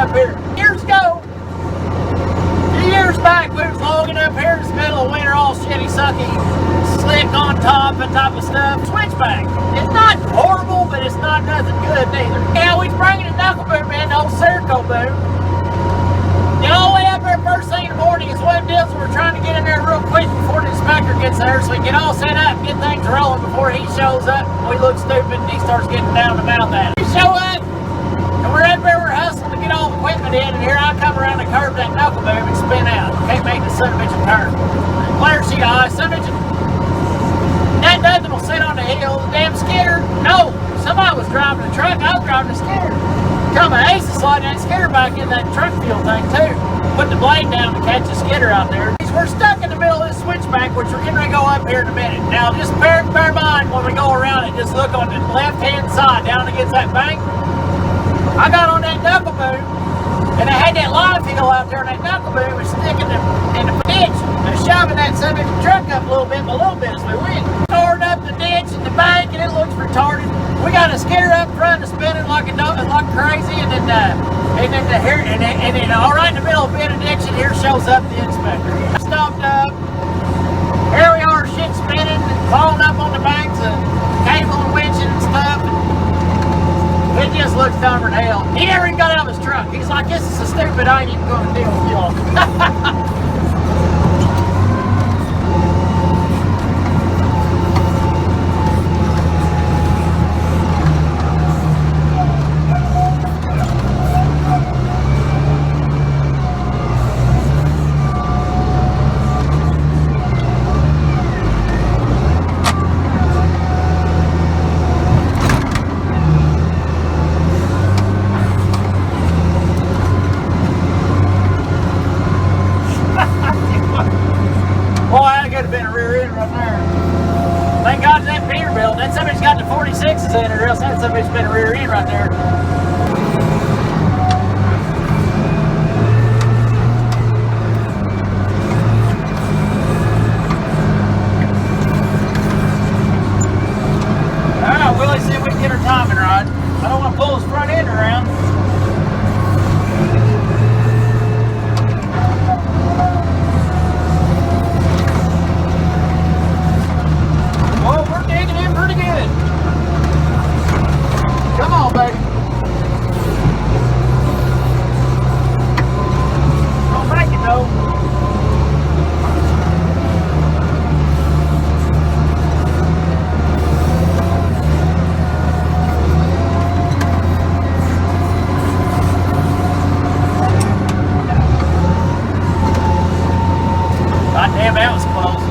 up here. Years ago, a few years back, we was logging up here in the middle of winter, all shitty, sucky, slick on top, and type of stuff. Switchback. It's not horrible, but it's not nothing good neither. Yeah, we was bringing a knuckle boom in, the old Cerakote boom. Get all the way up there first thing in the morning is one of the deals. We're trying to get in there real quick before the inspector gets there so we get all set up and get things rolling before he shows up. We look stupid and he starts getting down the mouth at it. We show up and we're up there, we're hustling to get all the equipment in, and here I come around the curve of that knuckle boom and spin out. Can't make the son of a bitch turn. Clear sheet of ice, son of a bitch. That nothing will sit on the hill. The damn skidder, no. Somebody was driving the truck, I was driving the skidder. Come an ace and slide that skidder back in that truck fuel thing too. Put the blade down to catch the skidder out there. We're stuck in the middle of this switchback, which we're going to go up here in a minute. Now just bear in mind when we go around it, just look on the left hand side down against that bank. I got on that knuckle boom and I had that live heel out there, and that knuckle boom was sticking in the ditch and shoving that son of a truck up a little bit as we went. Tore up the ditch and the bank, and it looks retarded. We got a skidder up front and spinning like crazy, and then all right in the middle of benediction, here shows up the inspector. Stopped up. Here we are, shit spinning and falling up on the banks of cable and winching and stuff. It just looks dumber than hell. He never even got out of his truck. He's like, this is so stupid, I ain't even going to deal with y'all. Got the 46s in it, or else that's somebody's been a rear end right there. Alright, Willie said we can get our timing right. I don't want to pull his front end around. Oh, we're digging in pretty good. Come on, baby. Don't make it, though. God damn, that was close.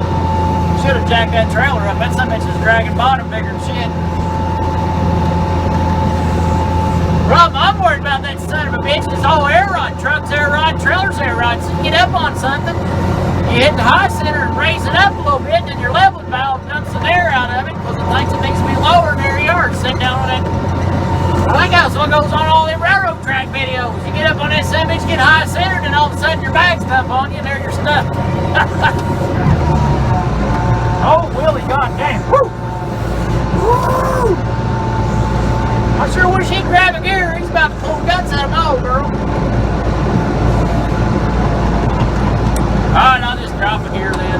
Should have jacked that trailer up. That son of a bitch is dragging bottom bigger than shit. Problem I'm worried about that son of a bitch is all air ride. Trucks air ride, trailers air ride. So you get up on something, you hit the high center and raise it up a little bit, and then your leveling valve dumps some air out of it because it thinks it needs to be lower, and there you are, sitting down on that. I think that's what goes on all them railroad track videos. You get up on that son of a bitch, get high centered, and all of a sudden your bag's dump on you, and there you're stuck. Oh, Willie, goddamn. Woo! Woo! I sure wish he'd grab a gear. He's about to pull the guts out of my old girl. Alright, I'll just drop a gear then.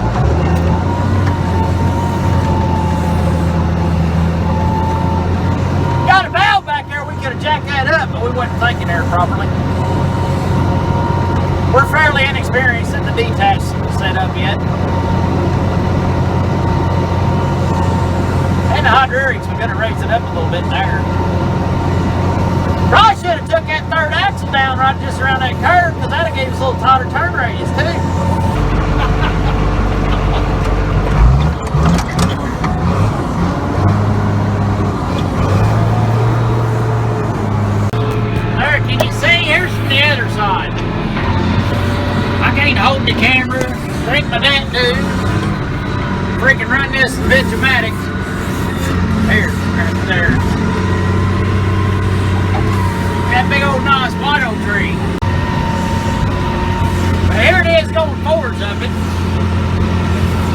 Got a valve back there. We could have jacked that up, but we wasn't thinking there properly. We're fairly inexperienced in the detached setup yet. And the hydraulics, we gotta raise it up a little bit there. Probably should have took that third axle down right just around that curve, because that'd give us a little tighter turn radius too. There, can you see? Here's from the other side. I can't hold the camera, drink my that dude. Freaking run this bitch-o-matic. Here, right there. That big old nice white oak tree. But here it is going forwards of it.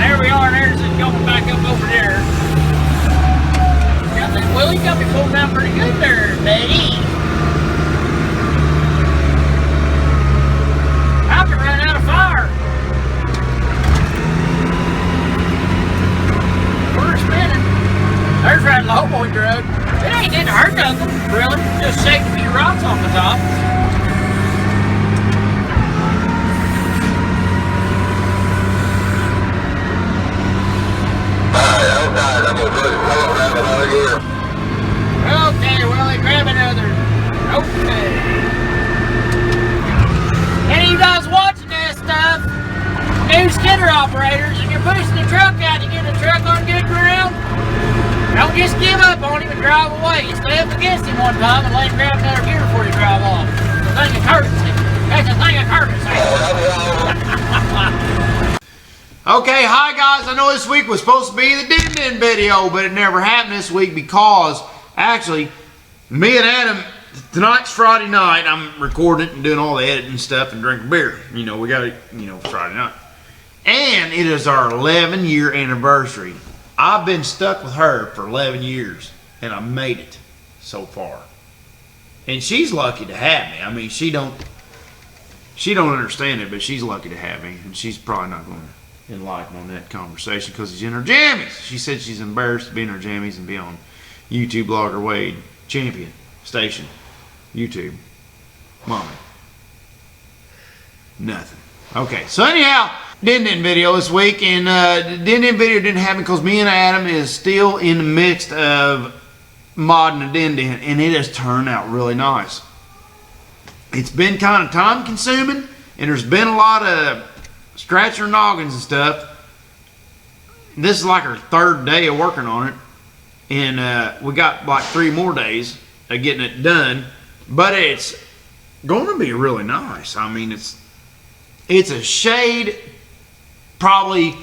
There we are, and there's it going back up over there. Got that, well, you got me pulled down pretty good there, buddy. dirt lowboy drug. It didn't hurt nothing, really. Just shake a few rocks off the top. Okay, Willie, grab another. Okay. Any of you guys watching this stuff, new skidder operators, if you're pushing the truck out to get the truck on good ground, don't just give up on him and drive away. You stay up against him one time and let him grab another gear before you drive off. It's a thing of courtesy. That's a thing of courtesy. Okay, hi guys. I know this week was supposed to be the Din video, but it never happened this week because actually, me and Adam, tonight's Friday night. I'm recording and doing all the editing stuff and drinking beer. You know, we got it, Friday night. And it is our 11-year anniversary. I've been stuck with her for 11 years, and I made it so far. And she's lucky to have me. I mean, she don't understand it, but she's lucky to have me, and she's probably not going to enlighten on that conversation because she's in her jammies. She said she's embarrassed to be in her jammies and be on YouTube Blogger Wade Champion Station. YouTube. Mommy. Nothing. Okay, so anyhow, Din video this week, and the Din video didn't happen because me and Adam is still in the midst of modding a Din, and it has turned out really nice. It's been kind of time consuming, and there's been a lot of scratching our noggins and stuff. This is like our third day of working on it, and we got like 3 more days of getting it done, but it's going to be really nice. I mean, it's a shade, probably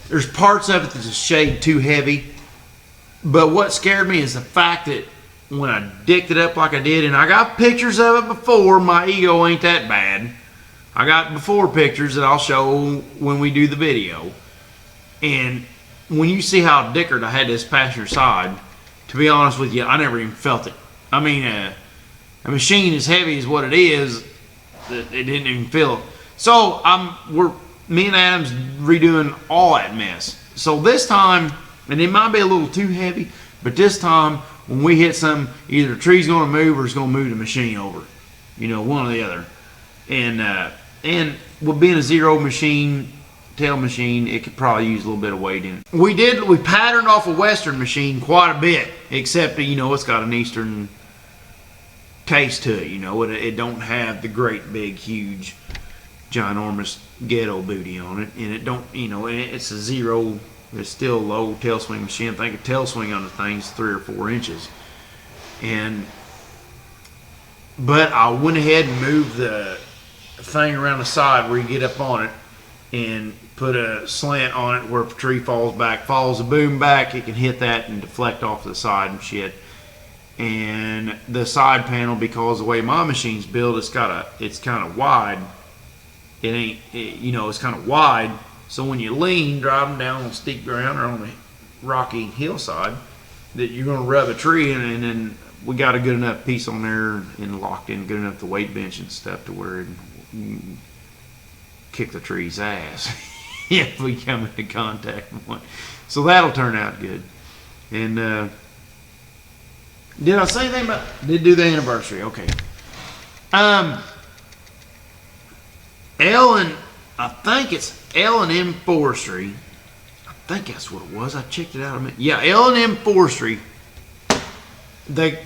there's parts of it that's a shade too heavy, but what scared me is the fact that when I dicked it up like I did, and I got pictures of it before, my ego ain't that bad. I got before pictures that I'll show when we do the video. And when you see how dickered I had this passenger side, to be honest with you, I never even felt it. I mean, a machine as heavy as what it is, it didn't even feel it. So me and Adam's redoing all that mess. So this time, and it might be a little too heavy, but this time when we hit something, either the tree's going to move or it's going to move the machine over. One or the other. And with being a zero machine, tail machine, it could probably use a little bit of weight in it. We patterned off a Western machine quite a bit, except that, it's got an Eastern taste to it. It don't have the great big huge ginormous ghetto booty on it, and it don't, it's a zero, it's still a low tail swing machine. I think a tail swing on the thing's 3 or 4 inches. But I went ahead and moved the thing around the side where you get up on it and put a slant on it where if a tree falls the boom back, it can hit that and deflect off the side and shit. And the side panel, because the way my machine's built, it's kind of wide. It's kind of wide, so when you lean driving down on steep ground or on a rocky hillside, that you're going to rub a tree in, and then we got a good enough piece on there and locked in good enough the weight bench and stuff to where it kick the tree's ass if we come into contact with one. So that'll turn out good. And did I say anything about? Did do the anniversary? Okay. I think it's L&M Forestry. I think that's what it was. I checked it out. Yeah, L&M Forestry. The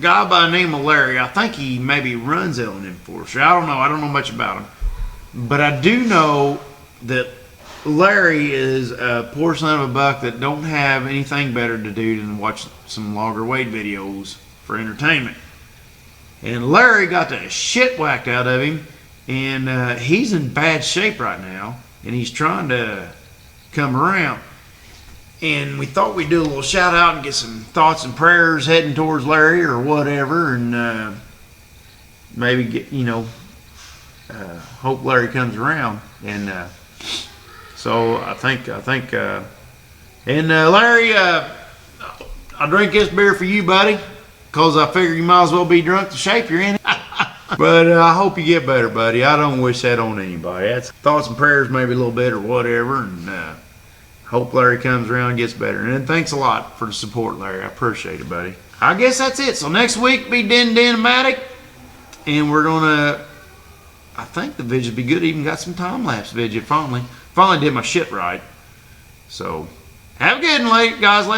guy by the name of Larry, I think he maybe runs L&M Forestry. I don't know. I don't know much about him. But I do know that Larry is a poor son of a buck that don't have anything better to do than watch some Logger Wade videos for entertainment. And Larry got the shit whacked out of him, and he's in bad shape right now, and he's trying to come around. And we thought we'd do a little shout out and get some thoughts and prayers heading towards Larry or whatever, and maybe get, hope Larry comes around. And so I think, and Larry, I drink this beer for you, buddy, because I figure you might as well be drunk the shape you're in. But I hope you get better, buddy. I don't wish that on anybody. That's thoughts and prayers, maybe a little bit or whatever, and Hope Larry comes around and gets better. And thanks a lot for the support, Larry. I appreciate it, buddy. I guess that's it. So next week be Den-Den-matic. And we're going to, I think the video will be good. Even got some time-lapse video finally. Finally did my shit right. So have a good one, guys. Later.